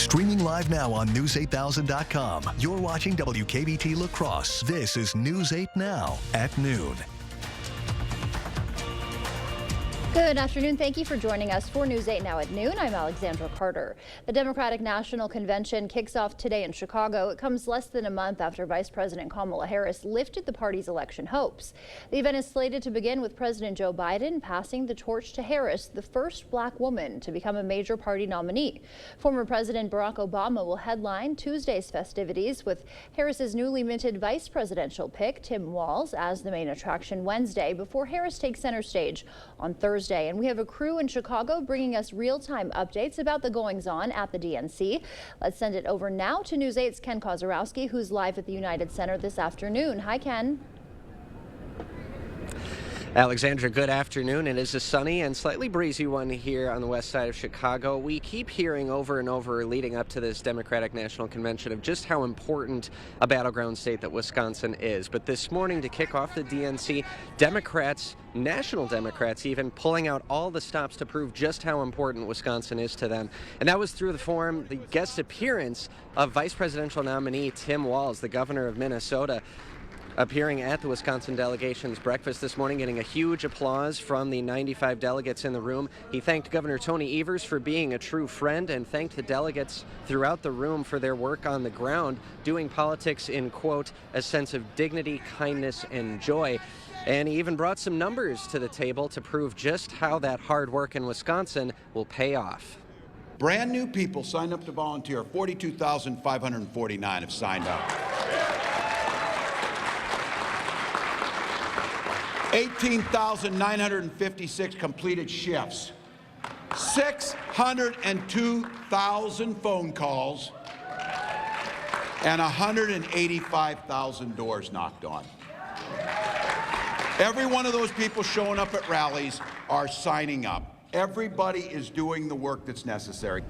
Streaming live now on News8000.com. You're watching WKBT La Crosse. This is News 8 Now at noon. Good afternoon. Thank you for joining us for News 8 Now at noon. I'm Alexandra Carter. The Democratic National Convention kicks off today in Chicago. It comes less than a month after Vice President Kamala Harris lifted the party's election hopes. The event is slated to begin with President Joe Biden passing the torch to Harris, the first black woman to become a major party nominee. Former President Barack Obama will headline Tuesday's festivities with Harris's newly minted vice presidential pick, Tim Walz, as the main attraction Wednesday before Harris takes center stage on Thursday. And we have a crew in Chicago bringing us real-time updates about the goings-on at the DNC. Let's send it over now to News 8's Ken Kozarowski, who's live at the United Center this afternoon. Hi, Ken. Alexandra, good afternoon. It is a sunny and slightly breezy one here on the west side of Chicago. We keep hearing over and over leading up to this Democratic National Convention of just how important a battleground state that Wisconsin is. But this morning to kick off the DNC, Democrats, national Democrats even, pulling out all the stops to prove just how important Wisconsin is to them. And that was through the guest appearance of Vice Presidential nominee Tim Walz, the governor of Minnesota, appearing at the Wisconsin delegation's breakfast this morning, getting a huge applause from the 95 delegates in the room. He thanked Governor Tony Evers for being a true friend and thanked the delegates throughout the room for their work on the ground, doing politics in, quote, a sense of dignity, kindness, and joy. And he even brought some numbers to the table to prove just how that hard work in Wisconsin will pay off. Brand new people signed up to volunteer. 42,549 have signed up. 18,956 completed shifts, 602,000 phone calls, and 185,000 doors knocked on. Every one of those people showing up at rallies are signing up. Everybody is doing the work that's necessary.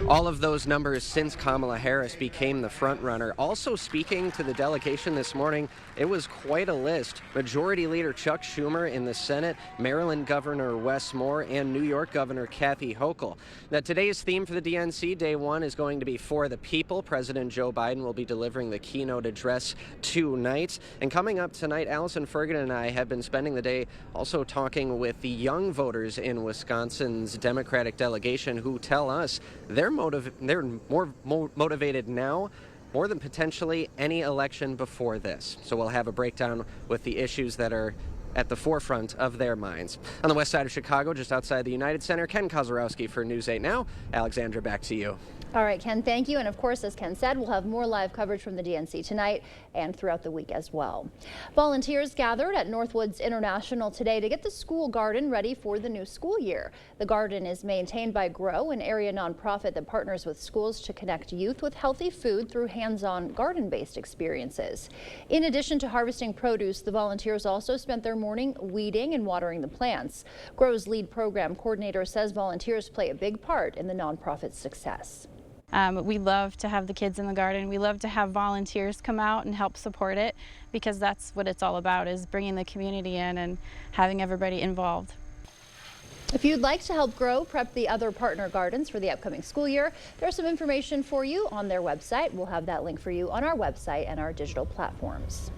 All of those numbers since Kamala Harris became the front runner. Also speaking to the delegation this morning, it was quite a list. Majority Leader Chuck Schumer in the Senate, Maryland Governor Wes Moore, and New York Governor Kathy Hochul. Now, today's theme for the DNC, day one, is going to be For the People. President Joe Biden will be delivering the keynote address tonight. And coming up tonight, Allison Ferguson and I have been spending the day also talking with the young voters in Wisconsin's Democratic delegation who tell us they're more motivated now more than potentially any election before this. So we'll have a breakdown with the issues that are at the forefront of their minds. On the west side of Chicago, just outside the United Center, Ken Kozarowski for News 8 Now. Alexandra, back to you. All right, Ken, thank you. And of course, as Ken said, we'll have more live coverage from the DNC tonight and throughout the week as well. Volunteers gathered at Northwoods International today to get the school garden ready for the new school year. The garden is maintained by GROW, an area nonprofit that partners with schools to connect youth with healthy food through hands-on garden-based experiences. In addition to harvesting produce, the volunteers also spent their morning weeding and watering the plants. GROW's lead program coordinator says volunteers play a big part in the nonprofit's success. We love to have the kids in the garden. We love to have volunteers come out and help support it, because that's what it's all about, is bringing the community in and having everybody involved. If you'd like to help GROW prep the other partner gardens for the upcoming school year, there's some information for you on their website. We'll have that link for you on our website and our digital platforms.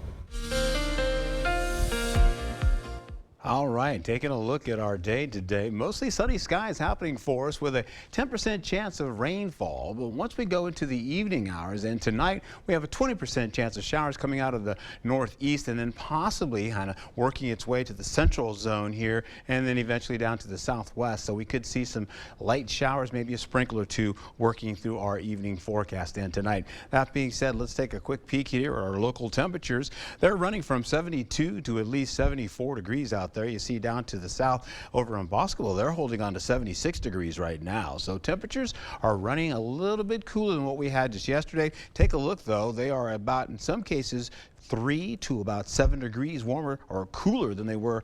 All right, taking a look at our day today. Mostly sunny skies happening for us with a 10% chance of rainfall. But once we go into the evening hours, and tonight we have a 20% chance of showers coming out of the northeast and then possibly kind of working its way to the central zone here and then eventually down to the southwest. So we could see some light showers, maybe a sprinkle or two working through our evening forecast and tonight. That being said, let's take a quick peek here at our local temperatures. They're running from 72 to at least 74 degrees out there. You see down to the south over in Boscoville, they're holding on to 76 degrees right now. So temperatures are running a little bit cooler than what we had just yesterday. Take a look though, they are about, in some cases, 3 to about 7 degrees warmer or cooler than they were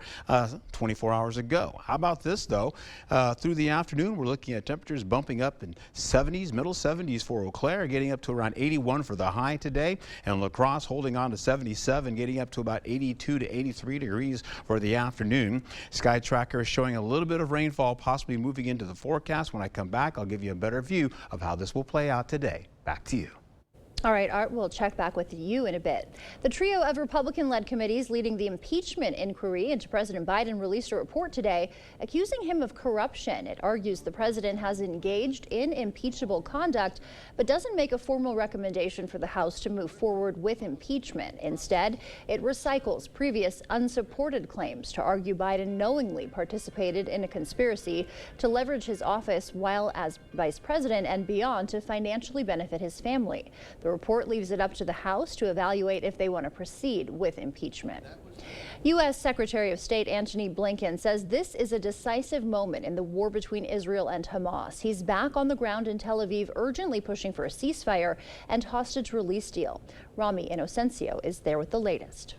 24 hours ago. How about this, though? Through the afternoon, we're looking at temperatures bumping up in 70s, middle 70s for Eau Claire, getting up to around 81 for the high today. And La Crosse holding on to 77, getting up to about 82 to 83 degrees for the afternoon. Sky Tracker is showing a little bit of rainfall possibly moving into the forecast. When I come back, I'll give you a better view of how this will play out today. Back to you. All right, Art, we'll check back with you in a bit. The trio of Republican-led committees leading the impeachment inquiry into President Biden released a report today accusing him of corruption. It argues the president has engaged in impeachable conduct, but doesn't make a formal recommendation for the House to move forward with impeachment. Instead, it recycles previous unsupported claims to argue Biden knowingly participated in a conspiracy to leverage his office while as vice president and beyond to financially benefit his family. The report leaves it up to the House to evaluate if they want to proceed with impeachment. U.S. Secretary of State Antony Blinken says this is a decisive moment in the war between Israel and Hamas. He's back on the ground in Tel Aviv, urgently pushing for a ceasefire and hostage release deal. Rami Inocencio is there with the latest.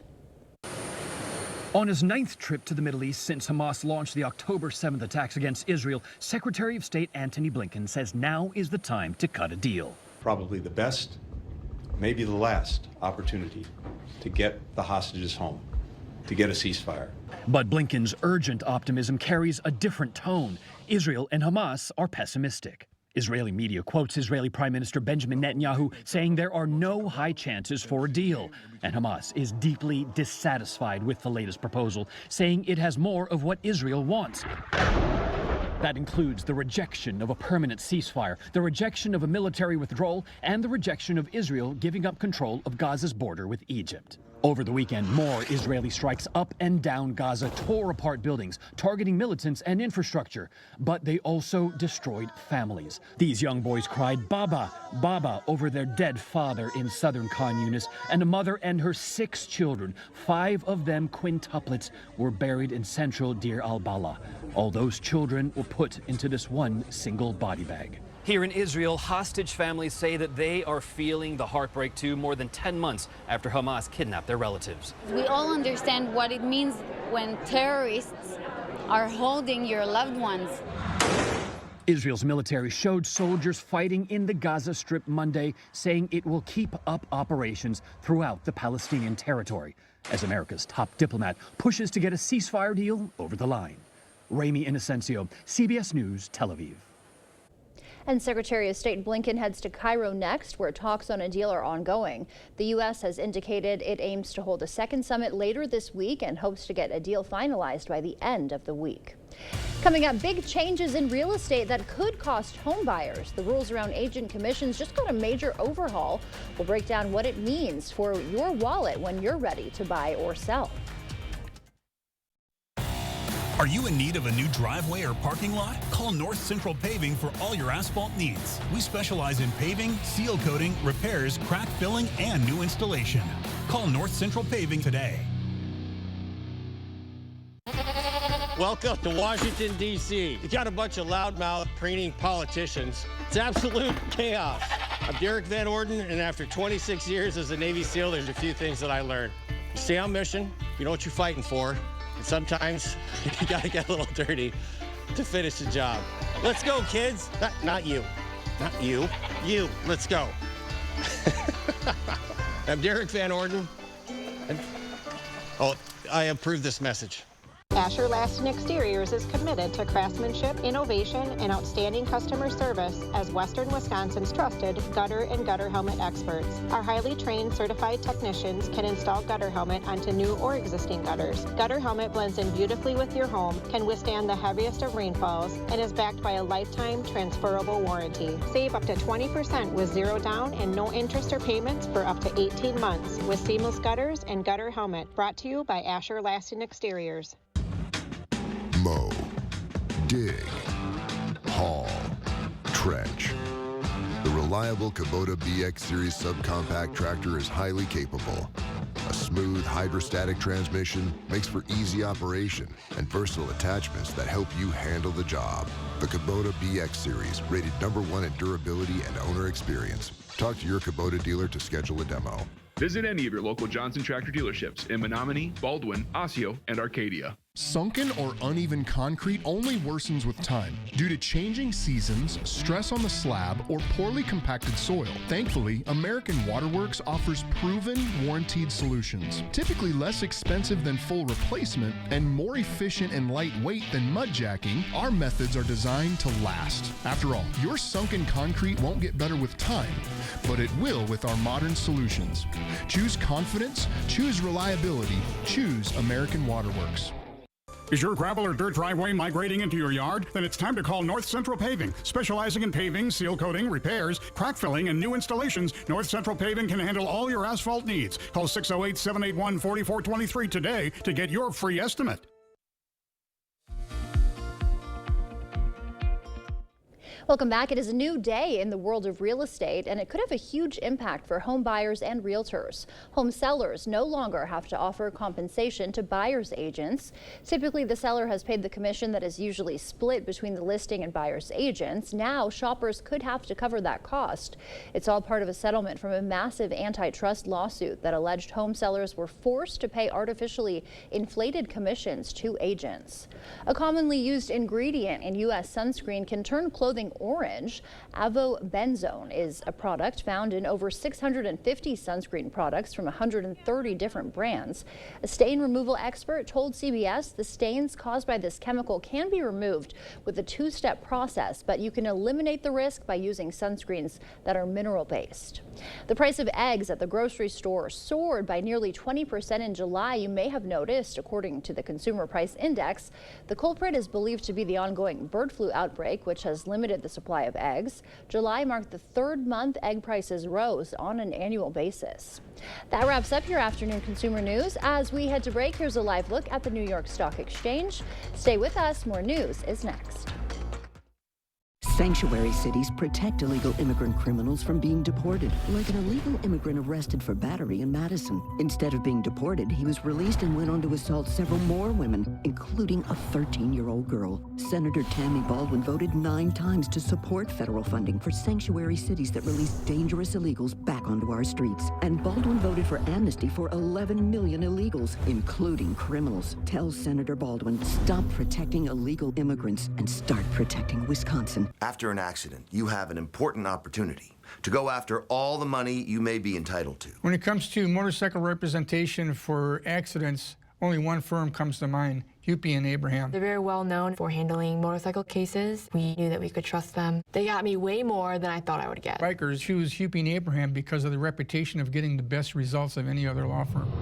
On his 9th trip to the Middle East since Hamas launched the October 7th attacks against Israel, Secretary of State Antony Blinken says now is the time to cut a deal. Probably the best, maybe the last opportunity to get the hostages home, to get a ceasefire. But Blinken's urgent optimism carries a different tone. Israel and Hamas are pessimistic. Israeli media quotes Israeli Prime Minister Benjamin Netanyahu saying there are no high chances for a deal. And Hamas is deeply dissatisfied with the latest proposal, saying it has more of what Israel wants. That includes the rejection of a permanent ceasefire, the rejection of a military withdrawal, and the rejection of Israel giving up control of Gaza's border with Egypt. Over the weekend, more Israeli strikes up and down Gaza tore apart buildings, targeting militants and infrastructure. But they also destroyed families. These young boys cried, "Baba, Baba," over their dead father in southern Khan Yunis, and a mother and her 6 children, 5 of them quintuplets, were buried in central Deir al-Balah. All those children were put into this one single body bag. Here in Israel, hostage families say that they are feeling the heartbreak too, more than 10 months after Hamas kidnapped their relatives. We all understand what it means when terrorists are holding your loved ones. Israel's military showed soldiers fighting in the Gaza Strip Monday, saying it will keep up operations throughout the Palestinian territory as America's top diplomat pushes to get a ceasefire deal over the line. Rami Inocencio, CBS News, Tel Aviv. And Secretary of State Blinken heads to Cairo next, where talks on a deal are ongoing. The U.S. has indicated it aims to hold a second summit later this week and hopes to get a deal finalized by the end of the week. Coming up, big changes in real estate that could cost home buyers. The rules around agent commissions just got a major overhaul. We'll break down what it means for your wallet when you're ready to buy or sell. Are you in need of a new driveway or parking lot? Call North Central Paving for all your asphalt needs. We specialize in paving, seal coating, repairs, crack filling, and new installation. Call North Central Paving today. Welcome to Washington, D.C. You got a bunch of loudmouth, preening politicians. It's absolute chaos. I'm Derek Van Orden, and after 26 years as a Navy SEAL, there's a few things that I learned. You stay on mission, you know what you're fighting for, and sometimes you gotta get a little dirty to finish the job. Let's go, kids. Not you. Not you. You. Let's go. I'm Derek Van Orden. I approve this message. Asher Laston Exteriors is committed to craftsmanship, innovation, and outstanding customer service as Western Wisconsin's trusted gutter and gutter helmet experts. Our highly trained certified technicians can install gutter helmet onto new or existing gutters. Gutter helmet blends in beautifully with your home, can withstand the heaviest of rainfalls, and is backed by a lifetime transferable warranty. Save up to 20% with zero down and no interest or payments for up to 18 months with seamless gutters and gutter helmet. Brought to you by Asher Laston Exteriors. Mow, dig, haul, trench. The reliable Kubota BX Series subcompact tractor is highly capable. A smooth hydrostatic transmission makes for easy operation and versatile attachments that help you handle the job. The Kubota BX Series, rated #1 in durability and owner experience. Talk to your Kubota dealer to schedule a demo. Visit any of your local Johnson Tractor dealerships in Menominee, Baldwin, Osseo, and Arcadia. Sunken or uneven concrete only worsens with time due to changing seasons, stress on the slab, or poorly compacted soil. Thankfully, American Waterworks offers proven, warranted solutions. Typically less expensive than full replacement and more efficient and lightweight than mud jacking, our methods are designed to last. After all, your sunken concrete won't get better with time, but it will with our modern solutions. Choose confidence, choose reliability, choose American Waterworks. Is your gravel or dirt driveway migrating into your yard? Then it's time to call North Central Paving. Specializing in paving, seal coating, repairs, crack filling, and new installations, North Central Paving can handle all your asphalt needs. Call 608-781-4423 today to get your free estimate. Welcome back. It is a new day in the world of real estate, and it could have a huge impact for home buyers and realtors. Home sellers no longer have to offer compensation to buyer's agents. Typically, the seller has paid the commission that is usually split between the listing and buyer's agents. Now, shoppers could have to cover that cost. It's all part of a settlement from a massive antitrust lawsuit that alleged home sellers were forced to pay artificially inflated commissions to agents. A commonly used ingredient in U.S. sunscreen can turn clothing orange. Avobenzone is a product found in over 650 sunscreen products from 130 different brands. A stain removal expert told CBS the stains caused by this chemical can be removed with a two-step process, but you can eliminate the risk by using sunscreens that are mineral-based. The price of eggs at the grocery store soared by nearly 20% in July. You may have noticed, according to the Consumer Price Index. The culprit is believed to be the ongoing bird flu outbreak, which has limited the supply of eggs. July marked the third month egg prices rose on an annual basis. That wraps up your afternoon consumer news. As we head to break, here's a live look at the New York Stock Exchange. Stay with us. More news is next. Sanctuary cities protect illegal immigrant criminals from being deported, like an illegal immigrant arrested for battery in Madison. Instead of being deported, he was released and went on to assault several more women, including a 13-year-old girl. Senator Tammy Baldwin voted 9 times to support federal funding for sanctuary cities that release dangerous illegals back onto our streets. And Baldwin voted for amnesty for 11 million illegals, including criminals. Tell Senator Baldwin, stop protecting illegal immigrants and start protecting Wisconsin. After an accident, you have an important opportunity to go after all the money you may be entitled to. When it comes to motorcycle representation for accidents, only one firm comes to mind, Hupy and Abraham. They're very well known for handling motorcycle cases. We knew that we could trust them. They got me way more than I thought I would get. Bikers choose Hupy and Abraham because of the reputation of getting the best results of any other law firm.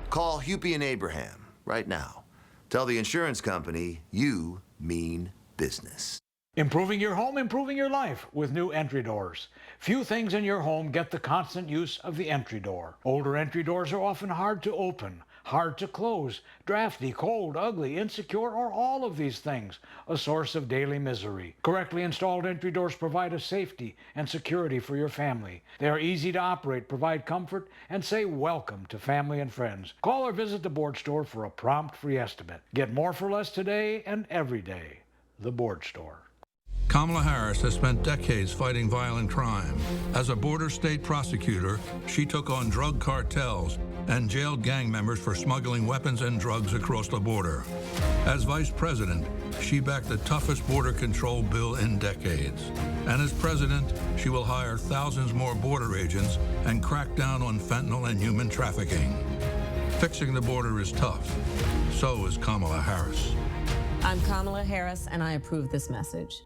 Call Hupy and Abraham right now. Tell the insurance company you mean business. Improving your home, improving your life with new entry doors. Few things in your home get the constant use of the entry door. Older entry doors are often hard to open, hard to close, drafty, cold, ugly, insecure, or all of these things, a source of daily misery. Correctly installed entry doors provide a safety and security for your family. They are easy to operate, provide comfort, and say welcome to family and friends. Call or visit the Board Store for a prompt free estimate. Get more for less today and every day. The Board Store. Kamala Harris has spent decades fighting violent crime. As a border state prosecutor, she took on drug cartels and jailed gang members for smuggling weapons and drugs across the border. As vice president, she backed the toughest border control bill in decades. And as president, she will hire thousands more border agents and crack down on fentanyl and human trafficking. Fixing the border is tough. So is Kamala Harris. I'm Kamala Harris, and I approve this message.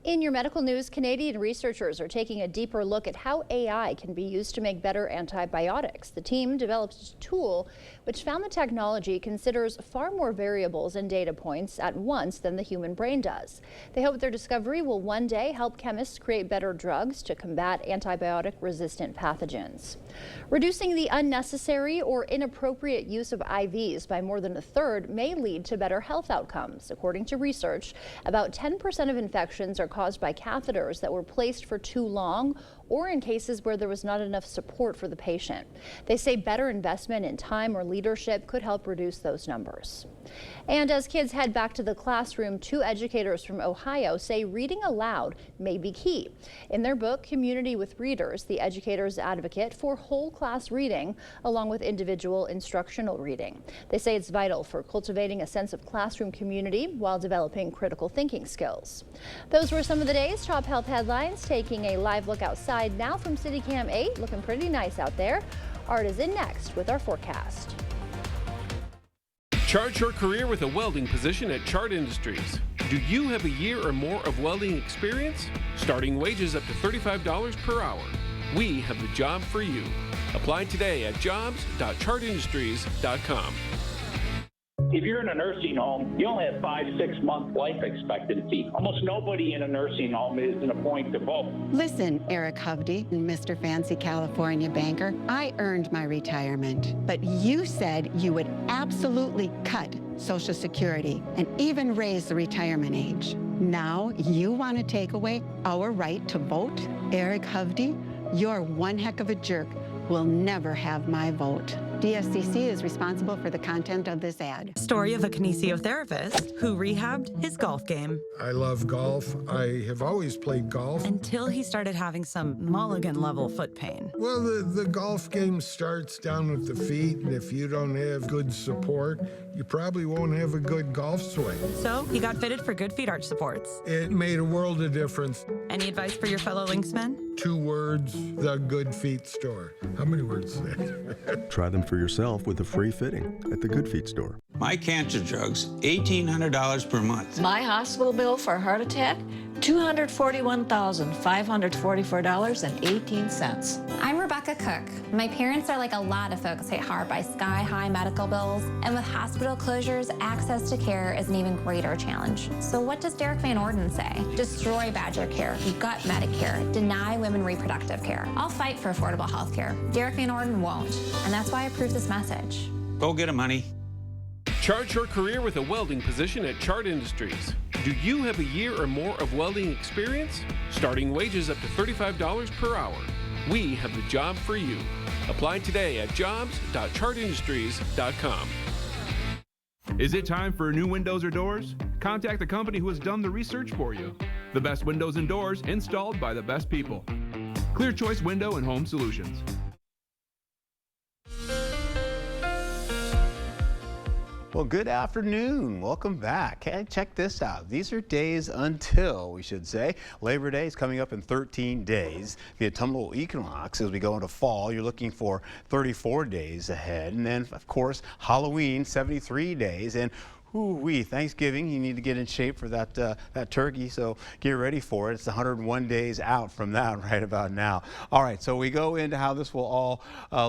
In your medical news, Canadian researchers are taking a deeper look at how AI can be used to make better antibiotics. The team developed a tool which found the technology considers far more variables and data points at once than the human brain does. They hope their discovery will one day help chemists create better drugs to combat antibiotic-resistant pathogens. Reducing the unnecessary or inappropriate use of IVs by more than a third may lead to better health outcomes. According to research, about 10% of infections are caused by catheters that were placed for too long or in cases where there was not enough support for the patient. They say better investment in time or leadership could help reduce those numbers. And as kids head back to the classroom, 2 educators from Ohio say reading aloud may be key. In their book, Community with Readers, the educators advocate for whole class reading along with individual instructional reading. They say it's vital for cultivating a sense of classroom community while developing critical thinking skills. Those were some of the day's top health headlines. Taking a live look outside now from CityCam 8, looking pretty nice out there. Art is in next with our forecast. Chart your career with a welding position at Chart Industries. Do you have a year or more of welding experience? Starting wages up to $35 per hour. We have the job for you. Apply today at jobs.chartindustries.com. If you're in a nursing home, you only have 5-6 month life expectancy. Almost nobody in a nursing home is in a point to vote. Listen, Eric Hovde, Mr. Fancy California banker, I earned my retirement, but you said you would absolutely cut Social Security and even raise the retirement age. Now you want to take away our right to vote? Eric Hovde, you're one heck of a jerk. Will never have my vote. DSCC is responsible for the content of this ad. Story of a kinesiotherapist who rehabbed his golf game. I love golf. I have always played golf. Until he started having some Mulligan-level foot pain. Well, the golf game starts down with the feet, and if you don't have good support, you probably won't have a good golf swing. So he got fitted for Good Feet arch supports. It made a world of difference. Any advice for your fellow Lynxmen? 2 words, the Good Feet store. How many words is that? Try them for yourself with a free fitting at the Good Feet store. My cancer drugs, $1,800 per month. My hospital bill for a heart attack, $241,544.18. I'm Rebecca Cook. My parents are like a lot of folks hit hard by sky-high medical bills, and with hospital closures, access to care is an even greater challenge. So what does Derek Van Orden say? Destroy Badger Care, gut Medicare, deny women reproductive care. I'll fight for affordable health care. Derek Van Orden won't, and that's why I approve this message. Go get 'em, honey. Chart your career with a welding position at Chart Industries. Do you have a year or more of welding experience? Starting wages up to $35 per hour. We have the job for you. Apply today at jobs.chartindustries.com. Is it time for new windows or doors? Contact the company who has done the research for you. The best windows and doors installed by the best people. Clear Choice Window and Home Solutions. Well, good afternoon. Welcome back. Hey, check this out. These are days until, we should say, Labor Day is coming up in 13 days. The autumnal equinox, as we go into fall, you're looking for 34 days ahead. And then, of course, Halloween, 73 days. And Thanksgiving, you need to get in shape for that turkey, so get ready for it. It's 101 days out from that right about now. All right, so we go into how this will all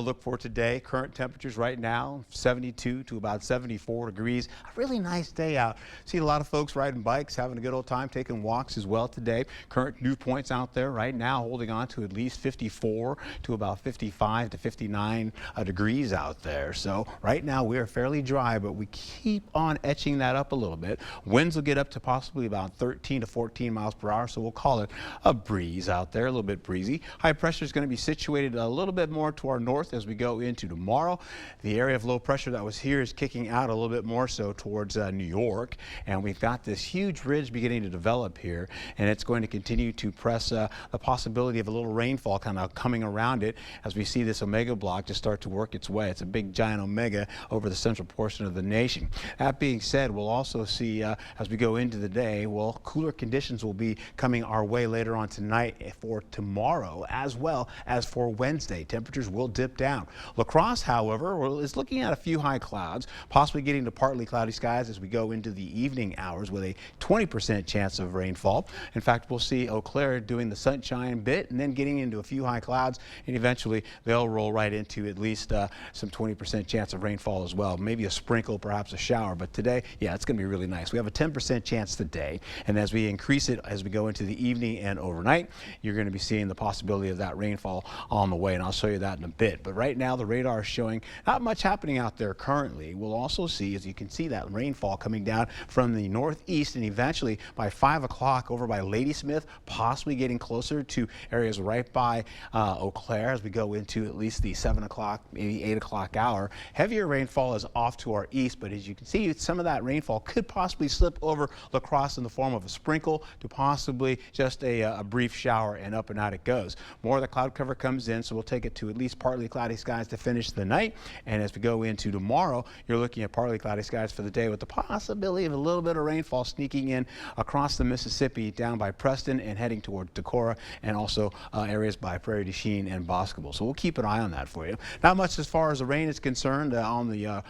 look for today. Current temperatures right now, 72 to about 74 degrees. A really nice day out. See a lot of folks riding bikes, having a good old time, taking walks as well today. Current dew points out there right now holding on to at least 54 to about 55 to 59 degrees out there. So right now we are fairly dry, but we keep on etching that up a little bit. Winds will get up to possibly about 13 to 14 miles per hour, so we'll call it a breeze out there, a little bit breezy. High pressure is going to be situated a little bit more to our north as we go into tomorrow. The area of low pressure that was here is kicking out a little bit more so towards New York, and we've got this huge ridge beginning to develop here, and it's going to continue to press the possibility of a little rainfall kind of coming around it as we see this omega block just start to work its way. It's a big giant omega over the central portion of the nation. That being said, we'll also see as we go into the day, well, cooler conditions will be coming our way later on tonight for tomorrow as well as for Wednesday. Temperatures will dip down. La Crosse, however, is looking at a few high clouds, possibly getting to partly cloudy skies as we go into the evening hours with a 20% chance of rainfall. In fact, we'll see Eau Claire doing the sunshine bit and then getting into a few high clouds, and eventually they'll roll right into at least some 20% chance of rainfall as well. Maybe a sprinkle, perhaps a shower, but today today, yeah, it's going to be really nice. We have a 10% chance today, and as we increase it as we go into the evening and overnight, you're going to be seeing the possibility of that rainfall on the way, and I'll show you that in a bit. But right now, the radar is showing not much happening out there currently. We'll also see, as you can see, that rainfall coming down from the northeast, and eventually by 5 o'clock over by Ladysmith, possibly getting closer to areas right by Eau Claire as we go into at least the 7 o'clock, maybe 8 o'clock hour. Heavier rainfall is off to our east, but as you can see, some of that rainfall could possibly slip over La Crosse in the form of a sprinkle to possibly just a brief shower, and up and out it goes. More of the cloud cover comes in, so we'll take it to at least partly cloudy skies to finish the night. And as we go into tomorrow, you're looking at partly cloudy skies for the day with the possibility of a little bit of rainfall sneaking in across the Mississippi down by Preston and heading toward Decorah, and also areas by Prairie du Chien and Boscobel. So we'll keep an eye on that for you. Not much as far as the rain is concerned on the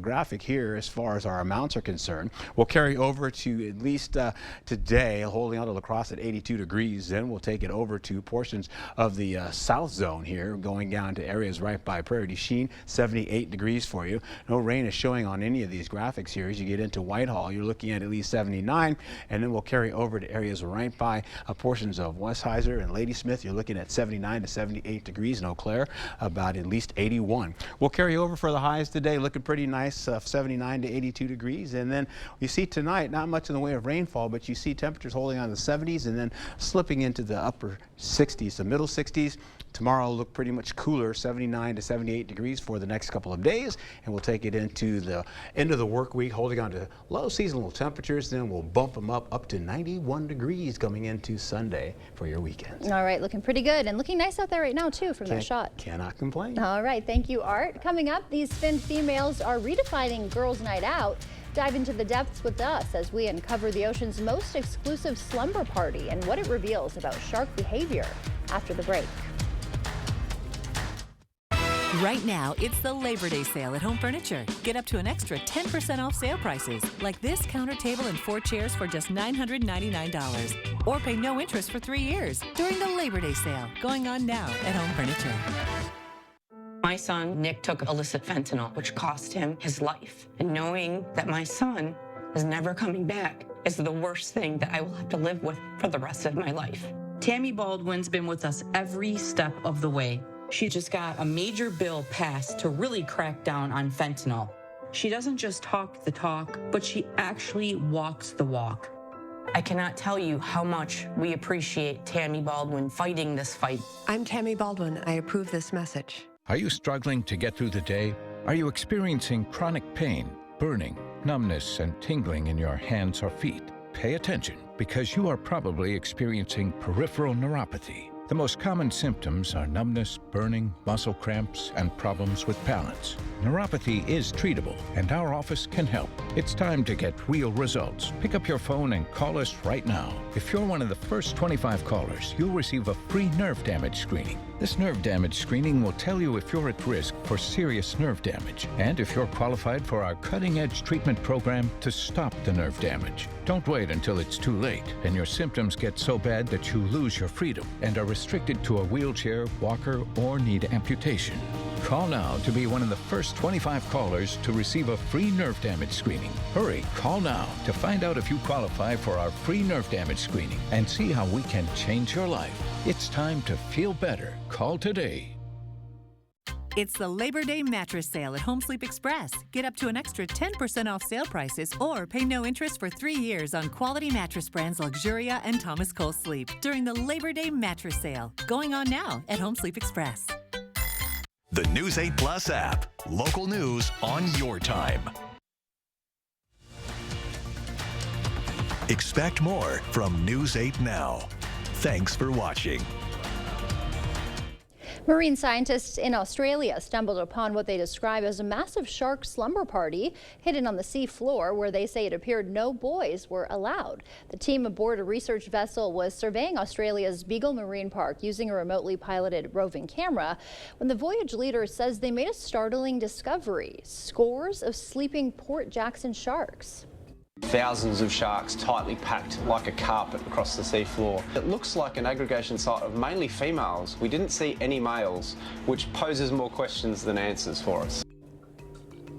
graphic here as far as our amounts are concerned. We'll carry over to at least today, holding on to La Crosse at 82 degrees. Then we'll take it over to portions of the south zone here, going down to areas right by Prairie du Chien, 78 degrees for you. No rain is showing on any of these graphics here. As you get into Whitehall, you're looking at least 79, and then we'll carry over to areas right by portions of Westheiser and Ladysmith. You're looking at 79 to 78 degrees in Eau Claire, about at least 81. We'll carry over for the highs today, looking pretty nice, 79 to 82 degrees. And then you see tonight, not much in the way of rainfall, but you see temperatures holding on the 70s and then slipping into the upper 60s, the middle 60s. Tomorrow will look pretty much cooler, 79 to 78 degrees for the next couple of days, and we'll take it into the end of the work week, holding on to low seasonal temperatures. Then we'll bump them up to 91 degrees coming into Sunday for your weekend. All right, looking pretty good and looking nice out there right now too from that shot. Cannot complain. All right, thank you, Art. Coming up, these Finn females are redefining girls' night out. Dive into the depths with us as we uncover the ocean's most exclusive slumber party and what it reveals about shark behavior after the break. Right now, it's the Labor Day sale at Home Furniture. Get up to an extra 10% off sale prices, like this counter table and 4 chairs for just $999. Or pay no interest for 3 years during the Labor Day sale, going on now at Home Furniture. My son, Nick, took illicit fentanyl, which cost him his life. And knowing that my son is never coming back is the worst thing that I will have to live with for the rest of my life. Tammy Baldwin's been with us every step of the way. She just got a major bill passed to really crack down on fentanyl. She doesn't just talk the talk, but she actually walks the walk. I cannot tell you how much we appreciate Tammy Baldwin fighting this fight. I'm Tammy Baldwin. I approve this message. Are you struggling to get through the day? Are you experiencing chronic pain, burning, numbness, and tingling in your hands or feet? Pay attention, because you are probably experiencing peripheral neuropathy. The most common symptoms are numbness, burning, muscle cramps, and problems with balance. Neuropathy is treatable, and our office can help. It's time to get real results. Pick up your phone and call us right now. If you're one of the first 25 callers, you'll receive a free nerve damage screening. This nerve damage screening will tell you if you're at risk for serious nerve damage, and if you're qualified for our cutting-edge treatment program to stop the nerve damage. Don't wait until it's too late, and your symptoms get so bad that you lose your freedom and are restricted to a wheelchair, walker, or need amputation. Call now to be one of the first 25 callers to receive a free nerve damage screening. Hurry, call now to find out if you qualify for our free nerve damage screening and see how we can change your life. It's time to feel better. Call today. It's the Labor Day mattress sale at Home Sleep Express. Get up to an extra 10% off sale prices or pay no interest for 3 years on quality mattress brands Luxuria and Thomas Cole Sleep during the Labor Day mattress sale, going on now at Home Sleep Express. The News 8 Plus app. Local news on your time. Expect more from News 8 Now. Thanks for watching. Marine scientists in Australia stumbled upon what they describe as a massive shark slumber party hidden on the sea floor, where they say it appeared no boys were allowed. The team aboard a research vessel was surveying Australia's Beagle Marine Park using a remotely piloted roving camera when the voyage leader says they made a startling discovery: scores of sleeping Port Jackson sharks. Thousands of sharks tightly packed like a carpet across the seafloor. It looks like an aggregation site of mainly females. We didn't see any males, which poses more questions than answers for us.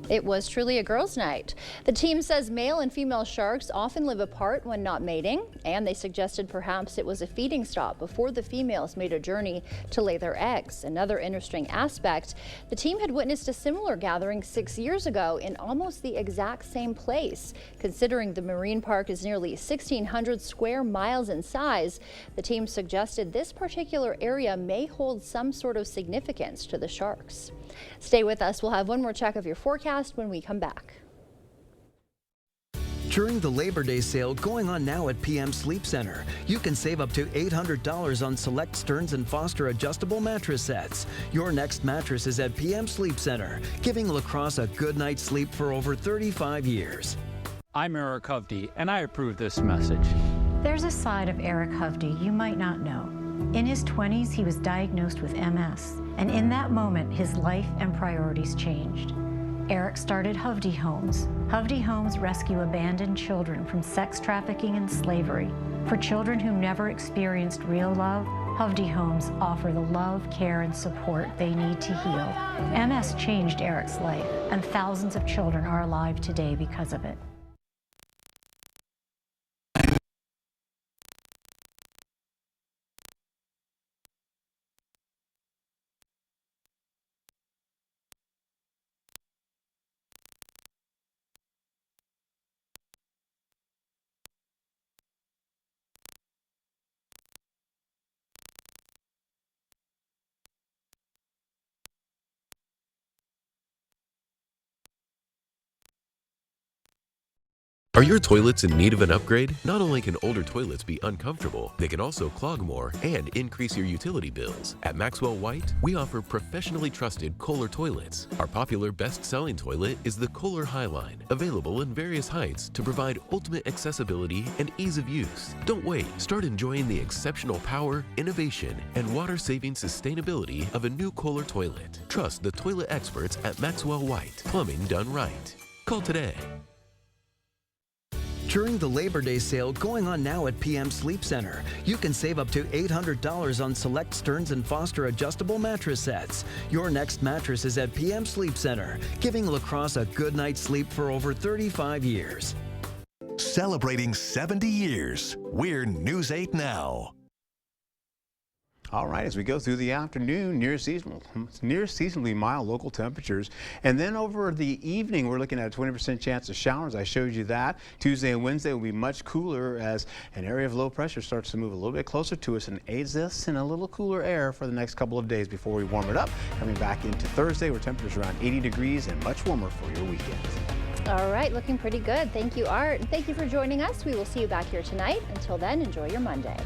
It was truly a girls' night. The team says male and female sharks often live apart when not mating, and they suggested perhaps it was a feeding stop before the females made a journey to lay their eggs. Another interesting aspect, the team had witnessed a similar gathering 6 years ago in almost the exact same place. Considering the marine park is nearly 1,600 square miles in size, the team suggested this particular area may hold some sort of significance to the sharks. Stay with us. We'll have one more check of your forecast when we come back. During the Labor Day sale going on now at PM Sleep Center, you can save up to $800 on select Stearns & Foster adjustable mattress sets. Your next mattress is at PM Sleep Center, giving La Crosse a good night's sleep for over 35 years. I'm Eric Hovde, and I approve this message. There's a side of Eric Hovde you might not know. In his 20s, he was diagnosed with MS, and in that moment, his life and priorities changed. Eric started Hovde Homes. Hovde Homes rescue abandoned children from sex trafficking and slavery. For children who never experienced real love, Hovde Homes offer the love, care, and support they need to heal. MS changed Eric's life, and thousands of children are alive today because of it. Are your toilets in need of an upgrade? Not only can older toilets be uncomfortable, they can also clog more and increase your utility bills. At Maxwell White, we offer professionally trusted Kohler toilets. Our popular best-selling toilet is the Kohler Highline, available in various heights to provide ultimate accessibility and ease of use. Don't wait. Start enjoying the exceptional power, innovation, and water-saving sustainability of a new Kohler toilet. Trust the toilet experts at Maxwell White. Plumbing done right. Call today. During the Labor Day sale going on now at PM Sleep Center, you can save up to $800 on select Stearns & Foster adjustable mattress sets. Your next mattress is at PM Sleep Center, giving La Crosse a good night's sleep for over 35 years. Celebrating 70 years, we're News 8 Now. All right, as we go through the afternoon, near seasonally mild local temperatures. And then over the evening, we're looking at a 20% chance of showers. I showed you that. Tuesday and Wednesday will be much cooler as an area of low pressure starts to move a little bit closer to us and aids us in a little cooler air for the next couple of days before we warm it up. Coming back into Thursday, where temperatures around 80 degrees and much warmer for your weekend. All right, looking pretty good. Thank you, Art. And thank you for joining us. We will see you back here tonight. Until then, enjoy your Monday.